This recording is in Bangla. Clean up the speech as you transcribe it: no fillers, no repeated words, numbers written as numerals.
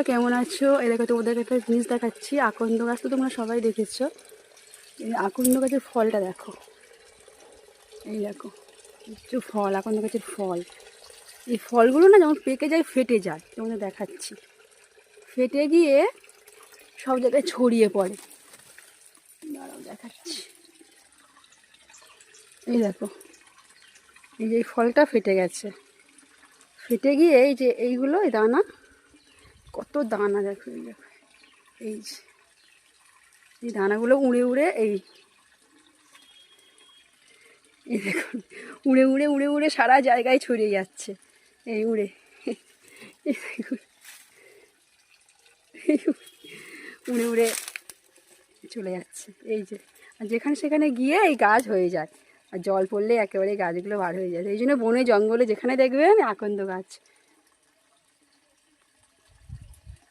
কেমন আছো? এই দেখো তোমাদের একটা জিনিস দেখাচ্ছি। আকন্দ গাছ তো তোমরা সবাই দেখেছো। এই আকন্দ গাছের ফলটা দেখো, এই দেখো কিছু ফল, আকন্দ গাছের ফল। এই ফলগুলো না যেমন পেকে যায় ফেটে যায়, তোমাদের দেখাচ্ছি। ফেটে গিয়ে সব জায়গায় ছড়িয়ে পড়ে। দাঁড়াও দেখাচ্ছি। এই দেখো, এই যে এই ফলটা ফেটে গেছে, ফেটে গিয়ে এই যে এইগুলো, এই দানা, কত দানা দেখো, এই দেখো, এই যে এই দানাগুলো উড়ে উড়ে এই এই দেখুন, উড়ে উড়ে উড়ে উড়ে সারা জায়গায় ছড়িয়ে যাচ্ছে। এই উড়ে, এই দেখুন, উড়ে উড়ে চলে যাচ্ছে। এই যে, আর যেখানে সেখানে গিয়ে এই গাছ হয়ে যায়, আর জল পড়লে একেবারে গাছগুলো বার হয়ে যায়। এই জন্য বনে জঙ্গলে যেখানে দেখবেন আকন্দ গাছ।